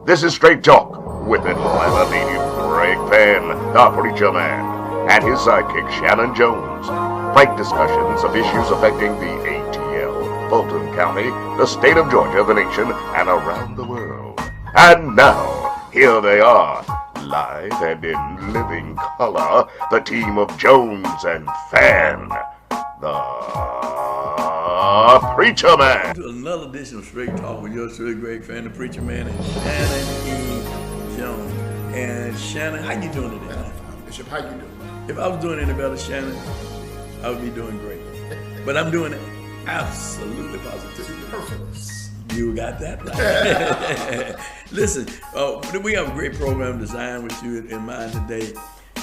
This is Straight Talk with Atlanta native Greg Fann, the preacher man, and his sidekick Shanan Jones. Frank discussions of issues affecting the ATL, Fulton County, the state of Georgia, the nation, and around the world. And now, here they are, live and in living color, the team of Jones and Fann, the preacher man. To another edition of Straight Talk with yours truly, Greg Fann, the preacher man, and Shanan E. Jones. And Shanan, how you doing today? Bishop, how you doing? If I was doing any better, Shanan, I would be doing great. But I'm doing it absolutely positively. Perfect. You got that right. Listen, we have a great program designed with you in mind today.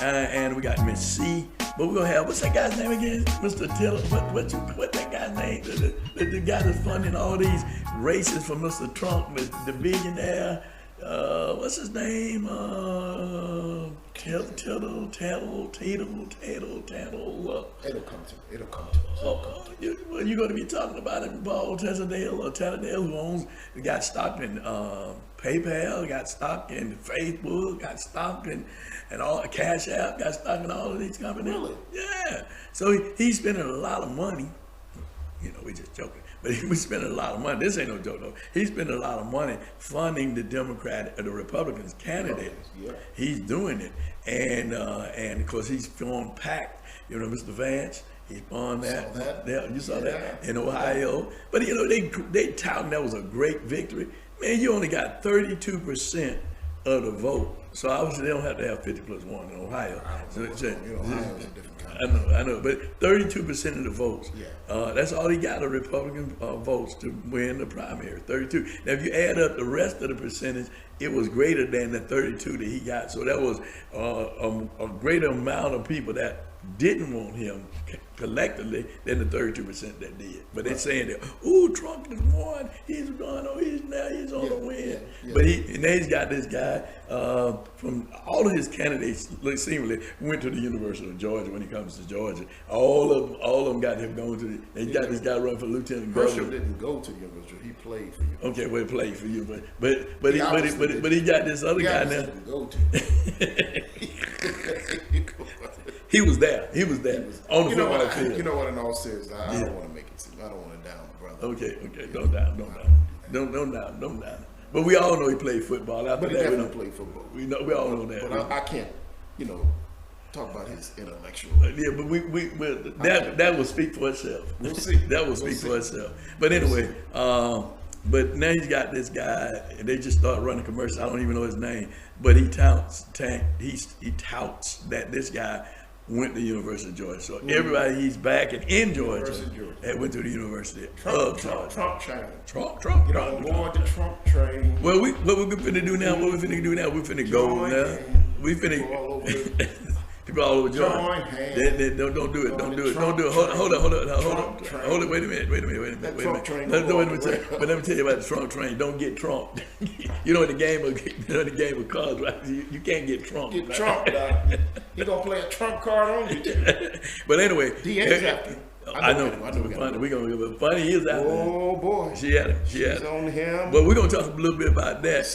And we got Miss C, but we're gonna have, what's that guy's name again? Mr. Tiller. What that guy's name? The guy that's funding all these races for Mr. Trump, the billionaire. What's his name? Tattle. It'll come to us. Well, you're going to be talking about it, Paul Tattledale, who got stock in PayPal, got stock in Facebook, got stock in and all Cash App, got stock in all of these companies. Really? Yeah. So he's spending a lot of money. You know, we're just joking. But we spending a lot of money. This ain't no joke though. He's spending a lot of money funding the the Republicans candidate. Yeah. He's doing it, and of course he's going packed. You know, Mr. Vance. He won that. Yeah, you saw that in Ohio. But you know, they touting that was a great victory. Man, you only got 32% of the vote. So obviously they don't have to have 50 plus 1 in Ohio. Ohio's a different kind. I know, but 32% of the votes. Yeah. That's all he got of Republican votes to win the primary, 32. Now, if you add up the rest of the percentage, it was greater than the 32 that he got. So that was a greater amount of people that didn't want him collectively than the 32% that did. But they're saying that, ooh, Trump has won. He's on the win. Yeah. But now he's got this guy from all of his candidates seemingly went to the University of Georgia when he comes to Georgia. All of them got him going to they got this guy running for lieutenant governor. Herschel didn't go to the University. He played for you. Okay, well, he played for you, but he got this other guy now. Didn't go to. He was there. On the You know football what? field. You know what? In all seriousness, I don't want to make it. I don't want to down my brother. Okay. Don't down. But we all know he played football. After But he that, definitely played football. we all know that. But I can't, talk about his intellectual. Yeah, but that will speak for itself. We'll see. That will speak for itself. But anyway, but now he's got this guy, and they just start running commercials. I don't even know his name, but he touts that this guy went to the University of Georgia. So everybody he's backing in Georgia that went to the University of Georgia. Trump train. Trump. Get on board the Trump train. Well, what we finna do now? We're finna go now. We finna. People all over Georgia. Don't do it. Hold on. Wait a minute. But let me tell you about the Trump train. Don't get Trump. You know in the game of cards, right? You can't get Trump. Get right? Trump. He gonna play a Trump card on you. But anyway, DA's after. I know. We're gonna give it. Funny is out there. Oh boy. She had it. She's on him. But we're gonna talk a little bit about that.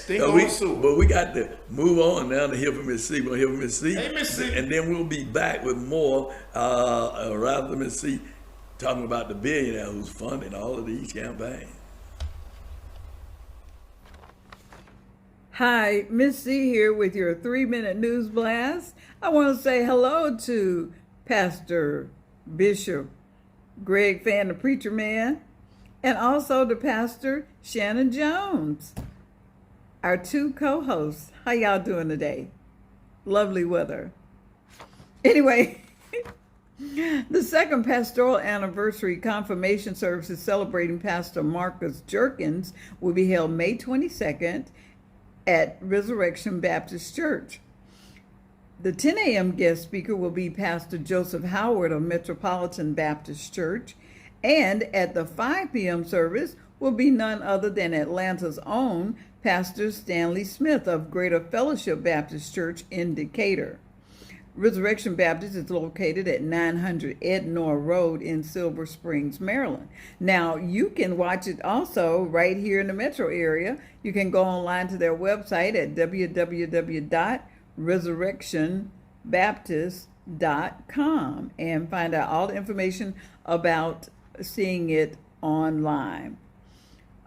But we got to move on now to hear from Miss C. We're gonna hear from Miss C. Hey, Miss C. And then we'll be back with more rather than Miss C talking about the billionaire who's funding all of these campaigns. Hi, Miss C here with your 3-minute news blast. I want to say hello to Pastor Bishop Greg Fann, the preacher man, and also to Pastor Shanan Jones, our 2 co-hosts. How y'all doing today? Lovely weather. Anyway, the second pastoral anniversary confirmation services celebrating Pastor Marcus Jerkins will be held May 22nd at Resurrection Baptist Church. The 10 a.m. guest speaker will be Pastor Joseph Howard of Metropolitan Baptist Church, and at the 5 p.m. service will be none other than Atlanta's own Pastor Stanley Smith of Greater Fellowship Baptist Church in Decatur. Resurrection Baptist is located at 900 Ednor Road in Silver Springs, Maryland. Now, you can watch it also right here in the metro area. You can go online to their website at www.resurrectionbaptist.com and find out all the information about seeing it online.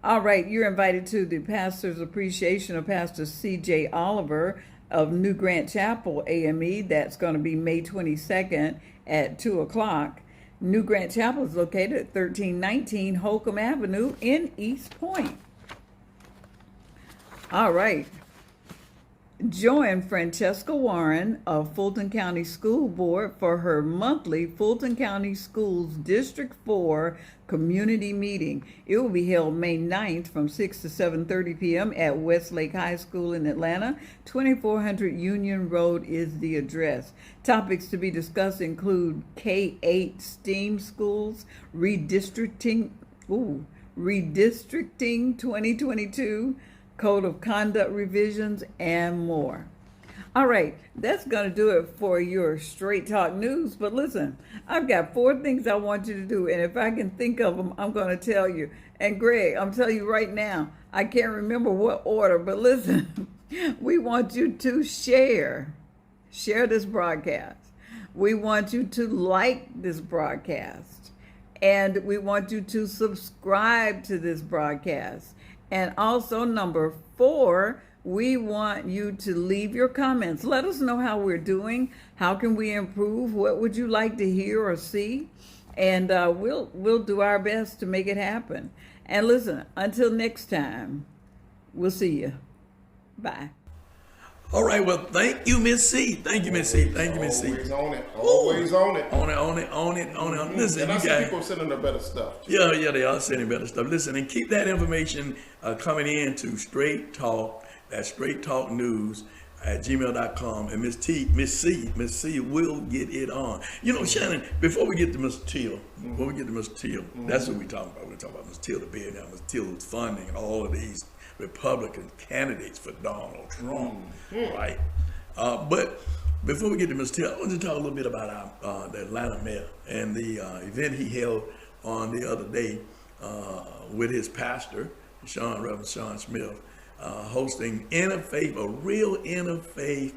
All right, you're invited to the Pastor's Appreciation of Pastor C.J. Oliver of New Grant Chapel AME. That's going to be May 22nd at 2 o'clock. New Grant Chapel is located at 1319 Holcomb Avenue in East Point. All right. Join Francesca Warren of Fulton County School Board for her monthly Fulton County Schools District 4 community meeting. It will be held May 9th from 6 to 7:30 p.m. at Westlake High School in Atlanta. 2400 Union Road is the address. Topics to be discussed include K-8 STEAM schools, redistricting 2022, Code of Conduct revisions, and more. All right, that's going to do it for your Straight Talk News. But listen, I've got 4 things I want you to do, and if I can think of them, I'm going to tell you. And Greg, I'm telling you right now, I can't remember what order, but listen, we want you to share this broadcast. We want you to like this broadcast, and we want you to subscribe to this broadcast. And also, number 4, we want you to leave your comments. Let us know how we're doing. How can we improve? What would you like to hear or see? And we'll do our best to make it happen. And listen, until next time, we'll see you. Bye. All right, well, thank you, Miss C. Thank you, Miss C. Thank you, Miss C. Always on it. Always on it. On it. Listen, And I you see guys. people sending the better stuff. Yeah, they are sending better stuff. Listen, and keep that information coming in to Straight Talk. That's Straight Talk News at gmail.com. And Miss C will get it on. You know, Shanan, before we get to Miss Teal, that's what we're talking about. We're talking about Miss Teal, the billionaire, Miss Teal's funding and all of these Republican candidates for Donald Trump, right? But before we get to Ms. Teal, I want to talk a little bit about the Atlanta mayor and the event he held on the other day with his pastor, Reverend Sean Smith, hosting a real interfaith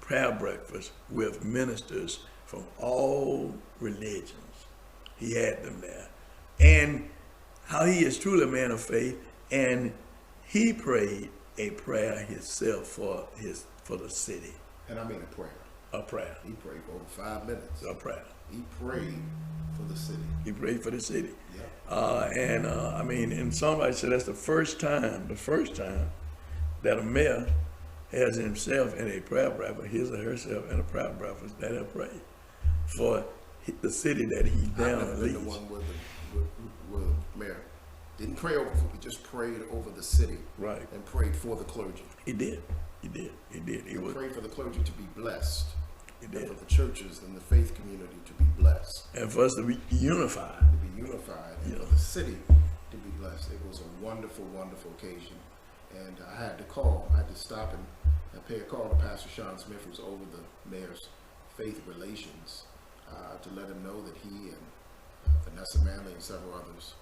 prayer breakfast with ministers from all religions. He had them there. And how he is truly a man of faith, and he prayed a prayer himself for the city. And I mean a prayer. A prayer. He prayed for over 5 minutes. A prayer. He prayed for the city. He prayed for the city. Yeah. And somebody said that's the first time that a mayor has himself in a prayer breakfast, his or herself in a prayer breakfast that have prayed for the city that he down I've never been the leads. one where the mayor didn't pray over, he just prayed over the city. Right. And prayed for the clergy. He did. He Prayed for the clergy to be blessed. He And did. for the churches and the faith community to be blessed. And for us to be unified. To be unified. And for the city to be blessed. It was a wonderful, wonderful occasion. And I had to stop and pay a call to Pastor Sean Smith, who's over the mayor's faith relations, to let him know that he and Vanessa Manley and several others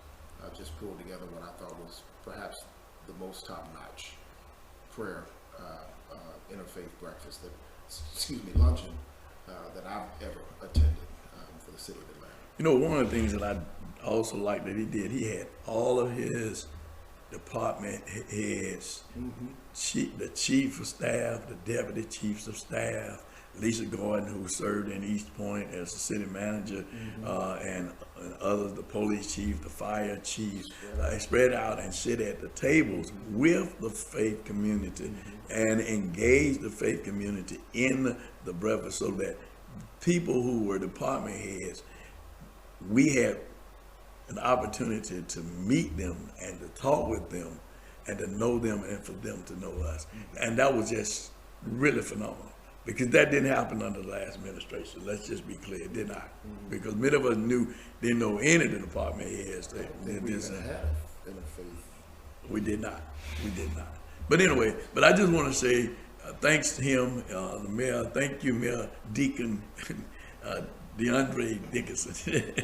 just pulled together what I thought was perhaps the most top-notch prayer interfaith breakfast luncheon that I've ever attended for the city of Atlanta. You know, one of the things that I also liked that he did, he had all of his department heads, the chief of staff, the deputy chiefs of staff, Lisa Gordon, who served in East Point as the city manager, and others, the police chief, the fire chief, spread out and sit at the tables with the faith community and engage the faith community in the breakfast, so that people who were department heads, we had an opportunity to meet them and to talk with them and to know them and for them to know us. And that was just really phenomenal, because that didn't happen under the last administration. Let's just be clear, it did not. Because many of us didn't know any of the department heads. We We did not. But anyway, I just want to say thanks to him, the mayor. Thank you, Mayor Deacon DeAndre Dickinson.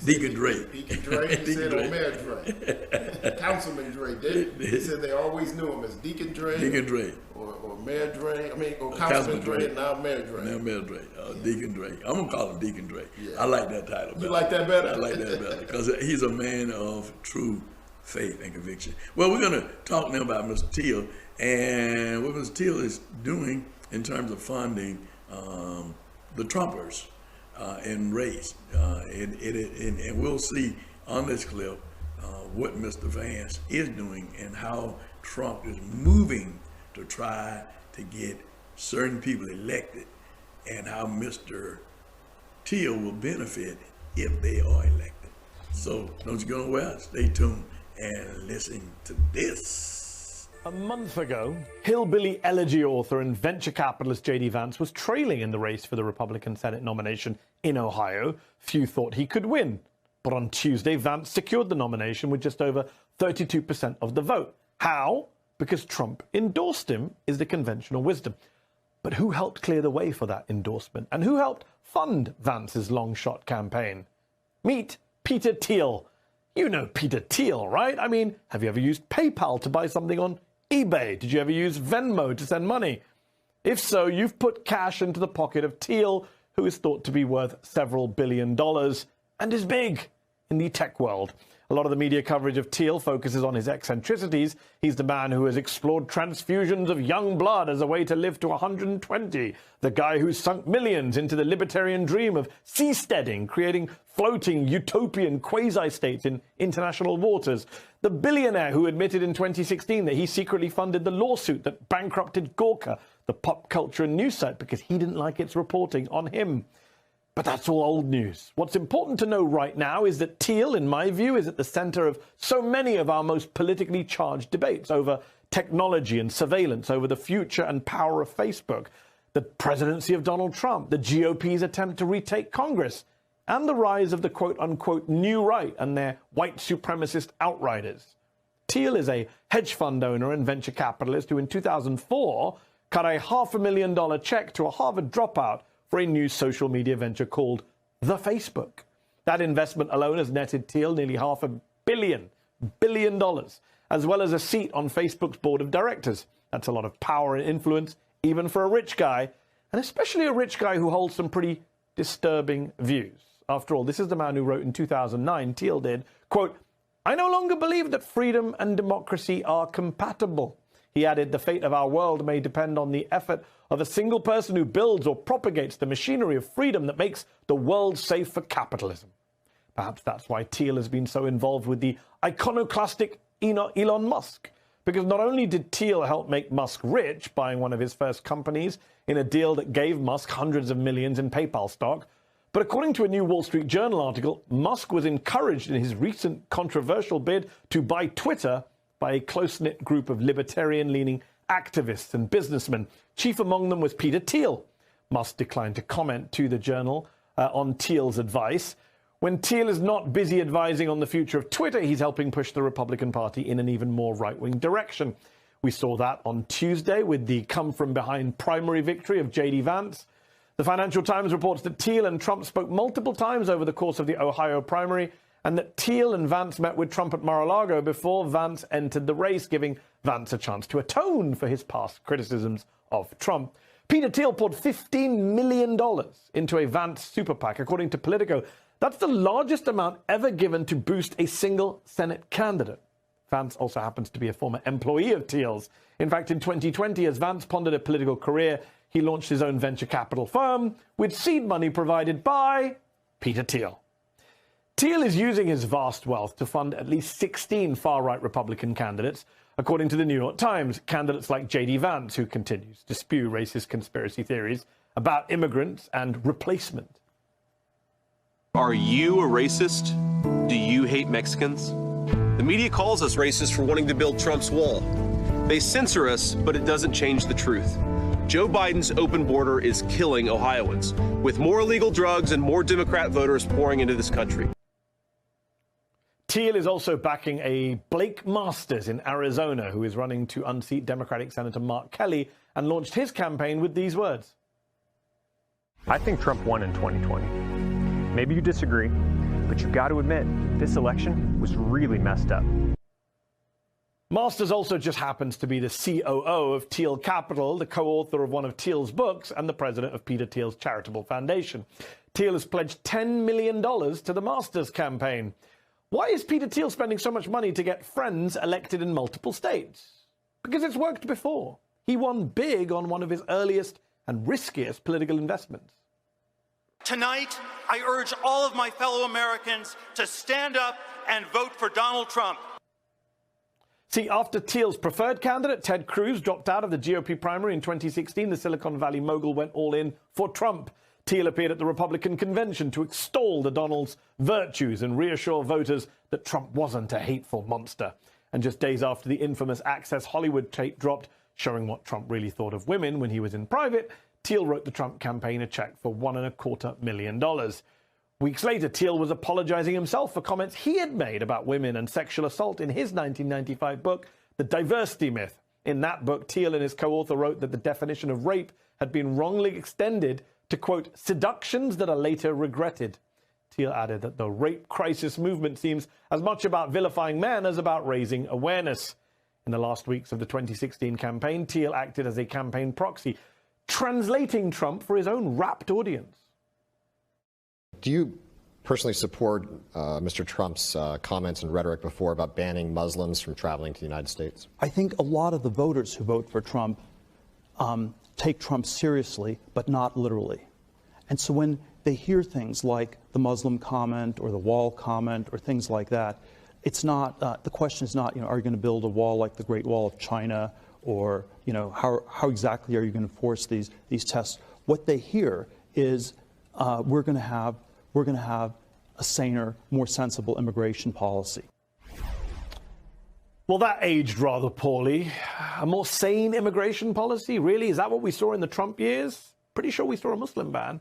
Deacon Dre. Deacon Dre, he said, or Mayor Dre. Councilman Dre did. He said they always knew him as Deacon Dre. Deacon Dre. Or Mayor Dre, or Councilman Dre, and now Mayor Dre. Now Mayor Dre, Deacon Dre. I'm going to call him Deacon Dre. Yeah. I like that title better. You like that better? I like that better because he's a man of true faith and conviction. Well, we're going to talk now about Mr. Teal and what Mr. Teal is doing in terms of funding the Trumpers in race. And we'll see on this clip what Mr. Vance is doing and how Trump is moving to try to get certain people elected and how Mr. Teal will benefit if they are elected. So don't you go nowhere. Stay tuned and listen to this. A month ago, hillbilly elegy author and venture capitalist J.D. Vance was trailing in the race for the Republican Senate nomination in Ohio. Few thought he could win. But on Tuesday, Vance secured the nomination with just over 32% of the vote. How? Because Trump endorsed him is the conventional wisdom. But who helped clear the way for that endorsement? And who helped fund Vance's long-shot campaign? Meet Peter Thiel. You know Peter Thiel, right? I mean, have you ever used PayPal to buy something on eBay? Did you ever use Venmo to send money? If so, you've put cash into the pocket of Thiel, who is thought to be worth several $1 billion and is big in the tech world. A lot of the media coverage of Thiel focuses on his eccentricities. He's the man who has explored transfusions of young blood as a way to live to 120. The guy who sunk millions into the libertarian dream of seasteading, creating floating utopian quasi-states in international waters. The billionaire who admitted in 2016 that he secretly funded the lawsuit that bankrupted Gawker, the pop culture and news site, because he didn't like its reporting on him. But that's all old news. What's important to know right now is that Thiel, in my view, is at the center of so many of our most politically charged debates over technology and surveillance, over the future and power of Facebook, the presidency of Donald Trump, the GOP's attempt to retake Congress, and the rise of the quote-unquote new right and their white supremacist outriders. Thiel is a hedge fund owner and venture capitalist who in 2004 cut a $500,000 check to a Harvard dropout for a new social media venture called The Facebook. That investment alone has netted Thiel nearly $500 billion, as well as a seat on Facebook's board of directors. That's a lot of power and influence, even for a rich guy, and especially a rich guy who holds some pretty disturbing views. After all, this is the man who wrote in 2009, Thiel did, quote, "I no longer believe that freedom and democracy are compatible." He added, "The fate of our world may depend on the effort of a single person who builds or propagates the machinery of freedom that makes the world safe for capitalism." Perhaps that's why Thiel has been so involved with the iconoclastic Elon Musk. Because not only did Thiel help make Musk rich, buying one of his first companies in a deal that gave Musk hundreds of millions in PayPal stock, but according to a new Wall Street Journal article, Musk was encouraged in his recent controversial bid to buy Twitter by a close-knit group of libertarian-leaning activists and businessmen. Chief among them was Peter Thiel. Musk declined to comment to the Journal on Thiel's advice. When Thiel is not busy advising on the future of Twitter, he's helping push the Republican Party in an even more right-wing direction. We saw that on Tuesday with the come-from-behind primary victory of J.D. Vance. The Financial Times reports that Thiel and Trump spoke multiple times over the course of the Ohio primary, and that Thiel and Vance met with Trump at Mar-a-Lago before Vance entered the race, giving Vance a chance to atone for his past criticisms of Trump. Peter Thiel poured $15 million into a Vance super PAC, according to Politico. That's the largest amount ever given to boost a single Senate candidate. Vance also happens to be a former employee of Thiel's. In fact, in 2020, as Vance pondered a political career, he launched his own venture capital firm with seed money provided by Peter Thiel. Thiel is using his vast wealth to fund at least 16 far-right Republican candidates, according to the New York Times, candidates like J.D. Vance, who continues to spew racist conspiracy theories about immigrants and replacement. Are you a racist? Do you hate Mexicans? The media calls us racist for wanting to build Trump's wall. They censor us, but it doesn't change the truth. Joe Biden's open border is killing Ohioans, with more illegal drugs and more Democrat voters pouring into this country. Thiel is also backing a Blake Masters in Arizona, who is running to unseat Democratic Senator Mark Kelly, and launched his campaign with these words. I think Trump won in 2020. Maybe you disagree, but you've got to admit, this election was really messed up. Masters also just happens to be the COO of Thiel Capital, the co-author of one of Thiel's books, and the president of Peter Thiel's charitable foundation. Thiel has pledged $10 million to the Masters campaign. Why is Peter Thiel spending so much money to get friends elected in multiple states? Because it's worked before. He won big on one of his earliest and riskiest political investments. Tonight, I urge all of my fellow Americans to stand up and vote for Donald Trump. See, after Thiel's preferred candidate, Ted Cruz, dropped out of the GOP primary in 2016, the Silicon Valley mogul went all in for Trump. Thiel appeared at the Republican convention to extol the Donald's virtues and reassure voters that Trump wasn't a hateful monster. And just days after the infamous Access Hollywood tape dropped, showing what Trump really thought of women when he was in private, Thiel wrote the Trump campaign a check for $1.25 million. Weeks later, Thiel was apologizing himself for comments he had made about women and sexual assault in his 1995 book, The Diversity Myth. In that book, Thiel and his co-author wrote that the definition of rape had been wrongly extended to, quote, seductions that are later regretted. Thiel added that the rape crisis movement seems as much about vilifying men as about raising awareness. In the last weeks of the 2016 campaign, Thiel acted as a campaign proxy, translating Trump for his own rapt audience. Do you personally support Mr. Trump's comments and rhetoric before about banning Muslims from traveling to the United States? I think a lot of the voters who vote for Trump take Trump seriously, but not literally. And so when they hear things like the Muslim comment or the wall comment or things like that, it's not, the question is not, are you going to build a wall like the Great Wall of China, or, how exactly are you going to enforce these tests? What they hear is we're going to have a saner, more sensible immigration policy. Well, that aged rather poorly. A more sane immigration policy? Really? Is that what we saw in the Trump years? Pretty sure we saw a Muslim ban.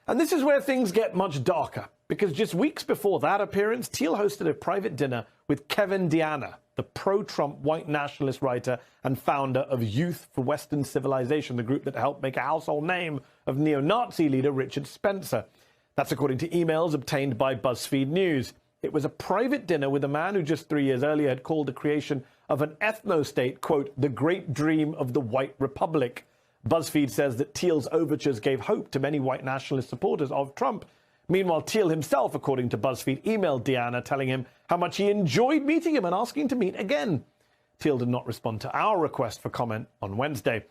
And this is where things get much darker, because just weeks before that appearance, Thiel hosted a private dinner with Kevin Deanna, the pro-Trump white nationalist writer and founder of Youth for Western Civilization, the group that helped make a household name of neo-Nazi leader Richard Spencer. That's according to emails obtained by BuzzFeed News. It was a private dinner with a man who just 3 years earlier had called the creation of an ethno-state, quote, the great dream of the white republic. BuzzFeed says that Thiel's overtures gave hope to many white nationalist supporters of Trump. Meanwhile, Thiel himself, according to BuzzFeed, emailed Deanna telling him how much he enjoyed meeting him and asking to meet again. Thiel did not respond to our request for comment on Wednesday.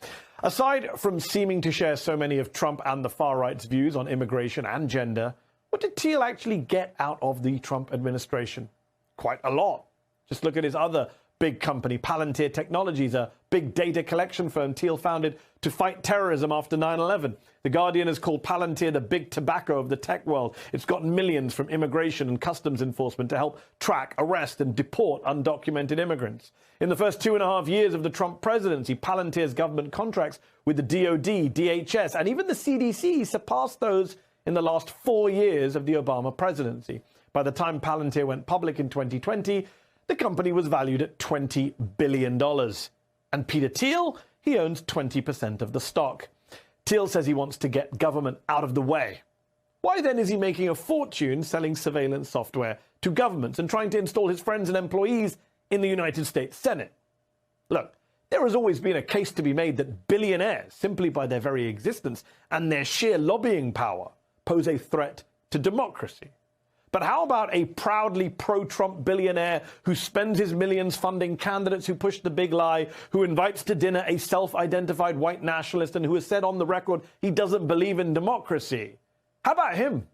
Aside from seeming to share so many of Trump and the far right's views on immigration and gender, what did Thiel actually get out of the Trump administration? Quite a lot. Just look at his other big company, Palantir Technologies, a big data collection firm Thiel founded to fight terrorism after 9/11. The Guardian has called Palantir the big tobacco of the tech world. It's gotten millions from immigration and customs enforcement to help track, arrest, and deport undocumented immigrants. In the first 2.5 years of the Trump presidency, Palantir's government contracts with the DOD, DHS, and even the CDC surpassed those in the last 4 years of the Obama presidency. By the time Palantir went public in 2020, the company was valued at $20 billion. And Peter Thiel, he owns 20% of the stock. Thiel says he wants to get government out of the way. Why then is he making a fortune selling surveillance software to governments and trying to install his friends and employees in the United States Senate? Look, there has always been a case to be made that billionaires, simply by their very existence and their sheer lobbying power, pose a threat to democracy. But how about a proudly pro-Trump billionaire who spends his millions funding candidates who push the big lie, who invites to dinner a self-identified white nationalist, and who has said on the record he doesn't believe in democracy? How about him?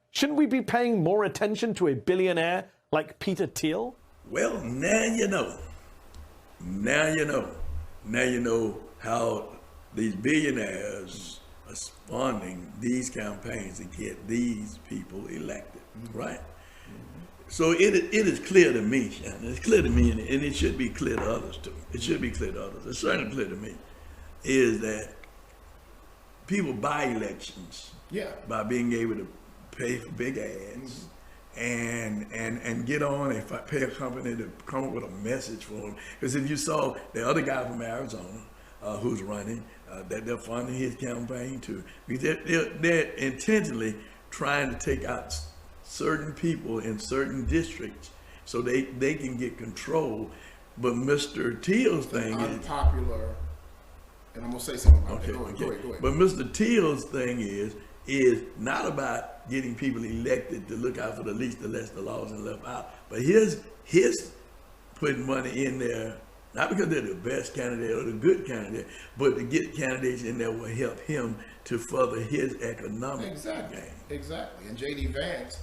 Shouldn't we be paying more attention to a billionaire like Peter Thiel? Well, now you know. Now you know. Now you know how these billionaires are funding these campaigns to get these people elected, right? So it is clear to me, Shannon, it's clear to me, and it should be clear to others too. It should be clear to others. It's certainly clear to me, is that people buy elections by being able to pay for big ads and get on and pay a company to come up with a message for him. Because if you saw the other guy from Arizona who's running, that they're funding his campaign too. Because they're intentionally trying to take out certain people in certain districts so they can get control. But Mr. Teal's thing is unpopular, and I'm gonna say something about that. Go ahead. But Mr. Teal's thing is not about getting people elected to look out for the least, the less, the lost, and left out. But his putting money in there, not because they're the best candidate or the good candidate, but to get candidates in there will help him to further his economic gain. Exactly. And J.D. Vance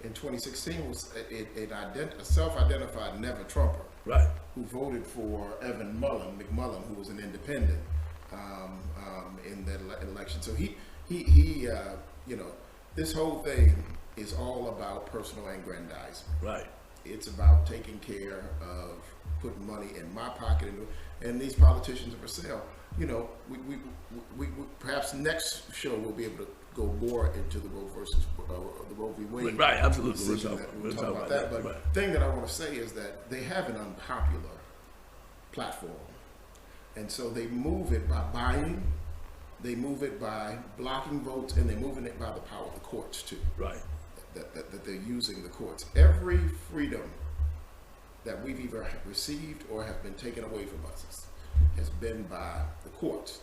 in 2016 was a self-identified never Trumper, right? Who voted for Evan McMullen, who was an independent in that election. So he you know, this whole thing is all about personal aggrandizement. Right. It's about taking care of putting money in my pocket, and these politicians are for sale. You know, we perhaps next show we'll be able to go more into the Roe versus the Roe v. Wade. Right, absolutely. We'll talk about that. But the thing that I want to say is that they have an unpopular platform, and so they move it by buying, they move it by blocking votes, and they're moving it by the power of the courts too. Right. That they're using the courts. Every freedom that we've either received or have been taken away from us has been by the courts.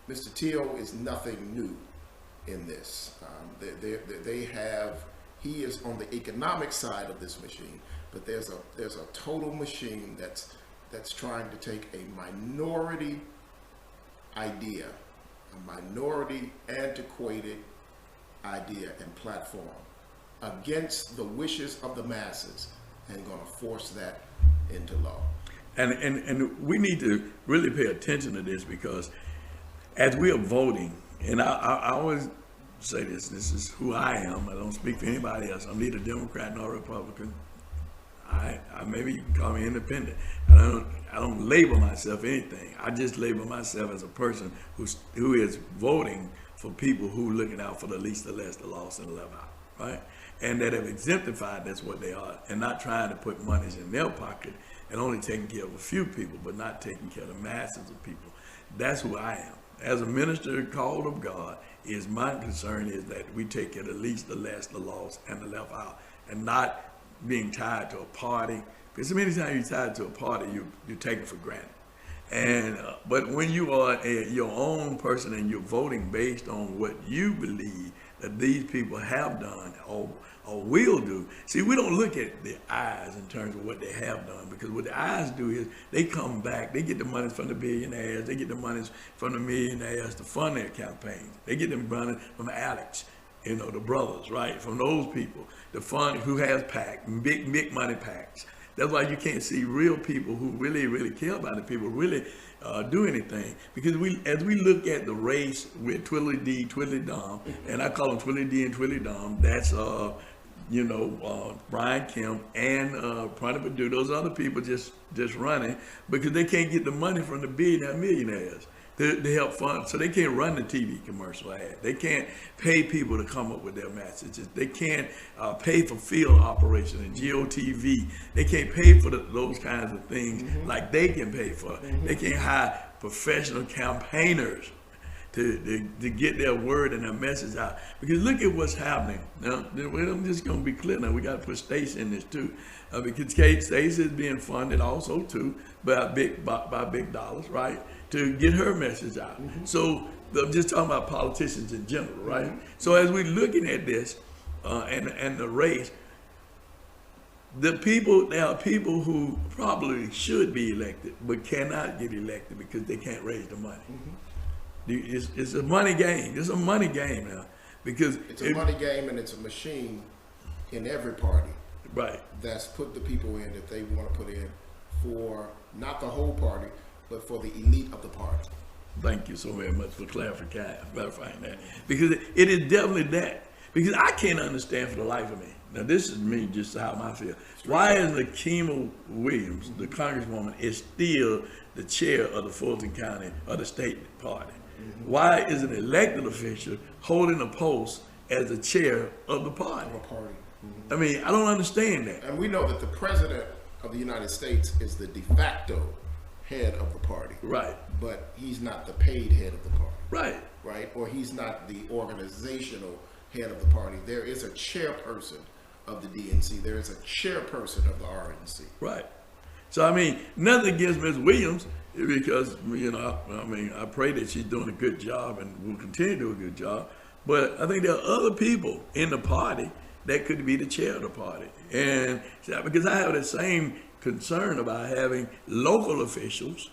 Mr. Teal is nothing new in this. He is on the economic side of this machine, but there's a total machine that's trying to take a minority idea, a minority antiquated idea and platform against the wishes of the masses and going to force that into law. And we need to really pay attention to this, because as we are voting, and I always say this is who I am. I don't speak for anybody else. I'm neither Democrat nor Republican. I maybe you can call me independent. I don't label myself anything. I just label myself as a person who is voting for people who are looking out for the least, the less, the lost, and the left out, right? And that have exemplified that's what they are, and not trying to put monies in their pocket and only taking care of a few people, but not taking care of the masses of people. That's who I am. As a minister called of God, my concern is that we take care of the least, the less, the lost, and the left out, and not being tied to a party. Because many times you're tied to a party, you're taken for granted. And but when you are your own person and you're voting based on what you believe that these people have done or will do, see, we don't look at the eyes in terms of what they have done, because what the eyes do is they come back, they get the money from the billionaires, they get the money from the millionaires to fund their campaigns. They get them money from Alex, the brothers, right? From those people, the fund who has PAC, big money PACs. That's why you can't see real people who really care about the people really do anything. Because as we look at the race with Twiddly D, Twiddly Dom, and I call them Twiddly D and Twiddly Dom, that's Brian Kemp and Prana Perdue, those other people just running because they can't get the money from the millionaires to help fund, so they can't run the TV commercial ad. They can't pay people to come up with their messages. They can't pay for field operation and GOTV. They can't pay for those kinds of things like they can pay for. They can't hire professional campaigners to get their word and their message out. Because look at what's happening. Now, I'm just going to be clear now. We got to put Stacey in this too. Because Stacey is being funded also too by big dollars, right? To get her message out. So I'm just talking about politicians in general, right? So as we're looking at this and the race, there are people who probably should be elected but cannot get elected because they can't raise the money. It's a money game. It's a money game now, because it's a money game, and it's a machine in every party. Right. That's put the people in that they want to put in for not the whole party, but for the elite of the party. Thank you so very much for clarifying that. Because it is definitely that. Because I can't understand for the life of me. Now, this is me, just how I feel. Why is Lakeema Williams, the congresswoman, is still the chair of the Fulton County or the state party? Why is an elected official holding a post as the chair of the party. Mm-hmm. I mean, I don't understand that. And we know that the president of the United States is the de facto head of the party. Right. But he's not the paid head of the party. Right. Right? Or he's not the organizational head of the party. There is a chairperson of the DNC. There is a chairperson of the RNC. Right. So, I mean, nothing against Ms. Williams, because, I pray that she's doing a good job and will continue to do a good job. But I think there are other people in the party that could be the chair of the party. And because I have the same concern about having local officials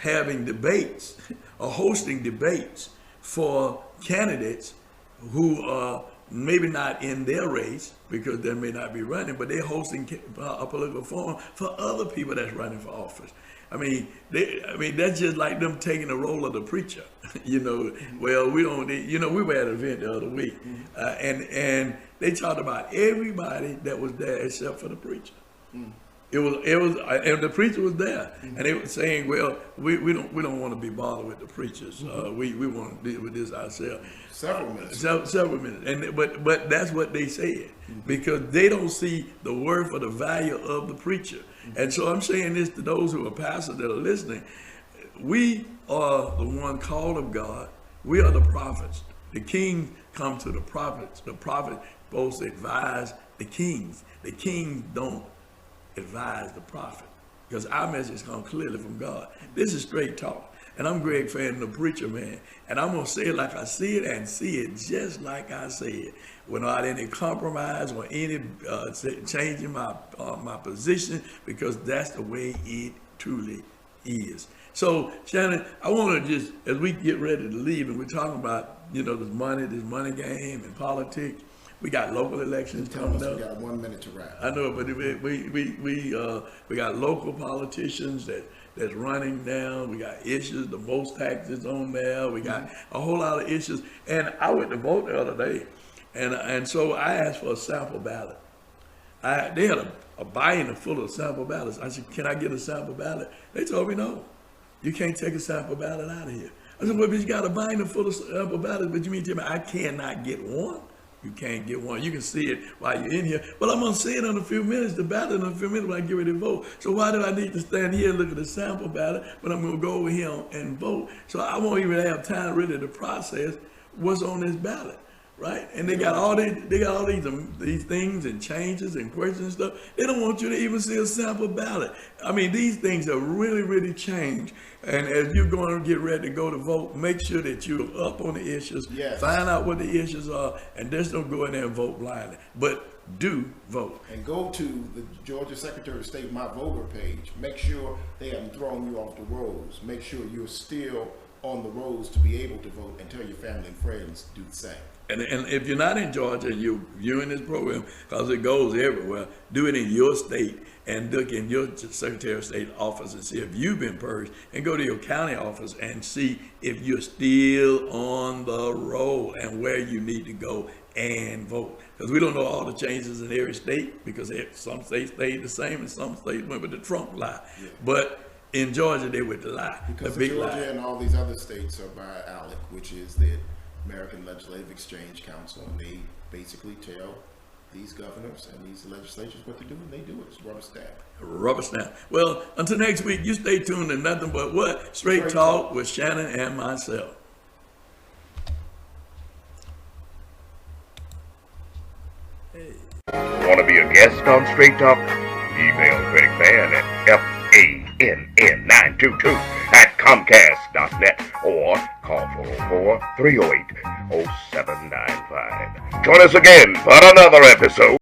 having debates or hosting debates for candidates who are maybe not in their race because they may not be running, but they're hosting a political forum for other people that's running for office. I mean, that's just like them taking the role of the preacher. Well, we don't. We were at an event the other week, and they talked about everybody that was there except for the preacher. It was, and the preacher was there, and they were saying, "Well, we don't want to be bothered with the preachers. We want to deal with this ourselves." Several minutes. Several minutes, and but that's what they said because they don't see the worth or the value of the preacher. And so I'm saying this to those who are pastors that are listening: we are the one called of God. We are the prophets. The kings come to the prophets. The prophets both advise the kings. The kings don't advise the prophet, because our message comes clearly from God. This is straight talk. And I'm Greg Fann, the preacher man. And I'm going to say it like I see it and see it just like I say it, without any compromise or any changing my position, because that's the way it truly is. So, Shannon, I want to just, as we get ready to leave, and we're talking about, this money game and politics, we got local elections coming up. We got 1 minute to wrap. I know, but we got local politicians that's running now. We got issues, the most taxes on there. We got a whole lot of issues. And I went to vote the other day, and so I asked for a sample ballot. They had a binder full of sample ballots. I said, "Can I get a sample ballot?" They told me no. You can't take a sample ballot out of here. I said, "Well, but you got a binder full of sample ballots, but you mean to tell me I cannot get one?" You can't get one. You can see it while you're in here. But I'm going to see it in a few minutes, the ballot in a few minutes when I get ready to vote. So why do I need to stand here and look at the sample ballot, but I'm going to go over here and vote? So I won't even have time really to process what's on this ballot, right? And they got all these things and changes and questions and stuff. They don't want you to even see a sample ballot. I mean, these things have really, really changed. And as you're going to get ready to go to vote, make sure that you're up on the issues, find out what the issues are, and just don't go in there and vote blindly. But do vote. And go to the Georgia Secretary of State My Voter page. Make sure they haven't thrown you off the rolls. Make sure you're still on the rolls to be able to vote, and tell your family and friends to do the same. And if you're not in Georgia and you're viewing this program, because it goes everywhere, do it in your state and look in your Secretary of State office and see if you've been purged, and go to your county office and see if you're still on the roll and where you need to go and vote. Because we don't know all the changes in every state, because some states stayed the same and some states went with the Trump lie. Yeah. But in Georgia, they went the lie. Because the big Georgia lie. And all these other states are by ALEC, which is the American Legislative Exchange Council, and they basically tell these governors and these legislatures what to do, and they do it. It's rubber stamp. Rubber stamp. Well, until next week, you stay tuned to nothing but what? Straight Talk with Shanan and myself. Hey. Want to be a guest on Straight Talk? Email Greg Fann at FANN922@Comcast.net or call 404-308-0795. Join us again for another episode.